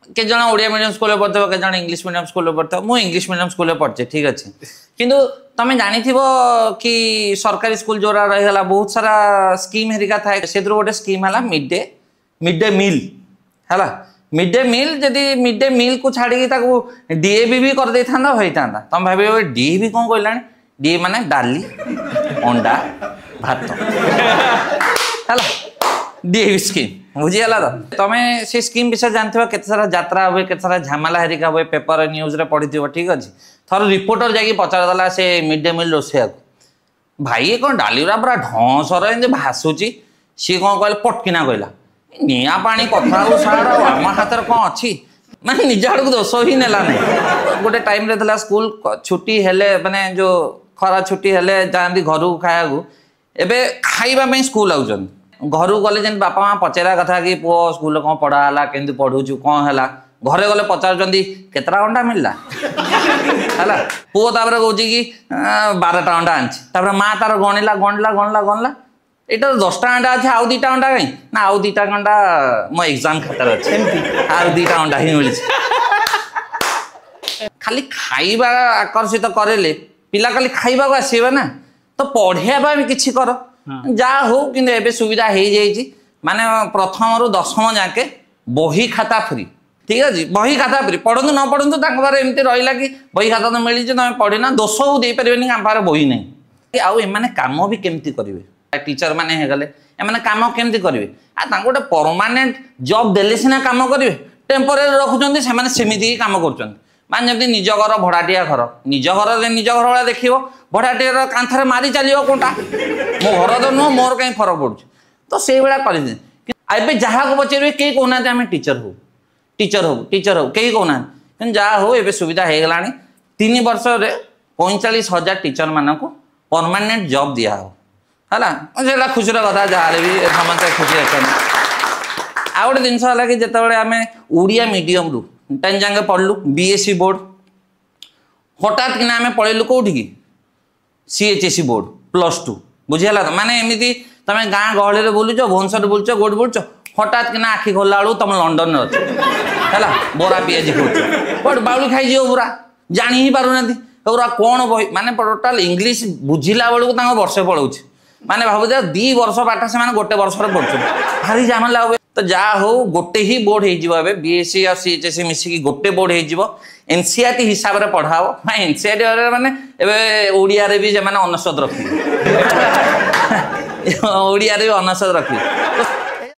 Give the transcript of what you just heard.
के जन Odia medium school पढ़ते के जन इंग्लिश मीडियम स्कूल पढ़ते मु इंग्लिश मीडियम स्कूल पढ़चे ठीक अच्छे किंतु तमें जानी कि सरकारी स्कूल जोरा रहीगला बहुत सारा स्कीम हेरिका थाए से गोटे स्कीम है मिड डे मील है मिड डे मील जदि मिड डे मील को छाड़ी डीएवी भी कर दे था होता तुम भाव डीएवी कौन कहला डी माने डाली अंडा भात है डीएवी स्कीम बुझीगला तो तुम से स्कीम विषय जानते केते सारा यात्रा हुए केते सारा झमेला हेरिका हुए पेपर न्यूज रे पढ़ी ठीक अच्छे थर रिपोर्टर जाकि पचारदेला से मिड डे मील रोषे भाई कौन डाली पूरा ढंसर एमती भासुची सी कौन कहले पटकिना कहला निआ पानी कथा आम हाथ में कौन अच्छी मैंने निज आड़ को दोष ही नेला नहीं गोटे टाइम रे थला स्कूल छुट्टी हेले माने जो खरा छुट्टी हेले जाती घर को खाया एबे खाइबा में स्कूल आउछन घर गले जन बापा माँ पचारा कथा कि पुओ स्कूल कौन पढ़ाला केमती पढ़ुचु कौन है घरे गले पचार केतरा अंडा मिलला है पुओ तापर कौच कि 12टा अंडा आनी माँ तार गणिला गणिला गणिला गणिला एटा 10टा अंडा अच्छे आउ 2टा अंडा कहीं ना आउ 2टा अंडा मो एग्जाम खातार अच्छे आउ 2टा अंडा ही मिली खाली खाइबा आकर्षित करेले पिला खाली खाइबा को आसीबा ना तो पढ़िया भी किछि कर जा हो किंतु एबे सुविधा हो जाइए माने प्रथम रु 10वीं जाके बही खाता फ्री ठीक है बही खाता फ्री पढ़ु न पढ़ु तार एमती रहा कि बही खाता तो मिली तुम पढ़ना दोष को दे पारे आम बही नहीं आउ एम कम भी केमती करेंगे टीचर माने गले एमाने काम केमती करेंगे गोटे परमानेंट जॉब देले सीना काम करेंगे टेम्पोरारी रखुच्च से सेमती ही काम कर मान जमी निज घर भड़ाटिया घर निज घर भाया देख भड़ाटिया कांथरे मारी चलो कोटा मो घर तो नुह मोर कहीं फरक पड़ुछ तो से भाया कर जहाँ को पचारे कई कहना आम टीचर हो टीचर हो टीचर हो कई कहना जहाँ हो ए सुविधा हो गला 3 वर्ष 45,000 टीचर मान को परमानेंट जॉब दिया हो है खुशी कथा जहाँ भी समस्त खुशी अच्छा आ गए जिनस है कि जिते आम ओडिया मीडियम रू 10 जाके पढ़लु बीएससी बोर्ड हठात कि आम पढ़ेलु कौटी की सीएचएससी बोर्ड +2 बुझीगला तो माने एमती तुम गाँ गहली बुलुच भुवनेश्वर बुलुच गोट बुलुच हठात कि आखि खोलला बेलू तुम लंडन अच्छे है बोरा पिआजी खाऊ बाउली खाई पूरा जानी ही पारना पूरा कौन बही माने टोटाल इंग्लीश बुझिला बेलू वर्षे पलाऊँ माने भाव 2 वर्ष पाठ से गोटे वर्ष पढ़ुं भारी झमेला हुए तो जहाँ हो गोटे ही बोर्ड हो बीएससी और सीएचएससी मिसिकी गोटे बोर्ड हो एनसीईआरटी हिसाब से पढ़ाओ एनसीईआरटी माने ओडिया भी से अनस्वत रखिए ओडिया भी अनस्वत रखिए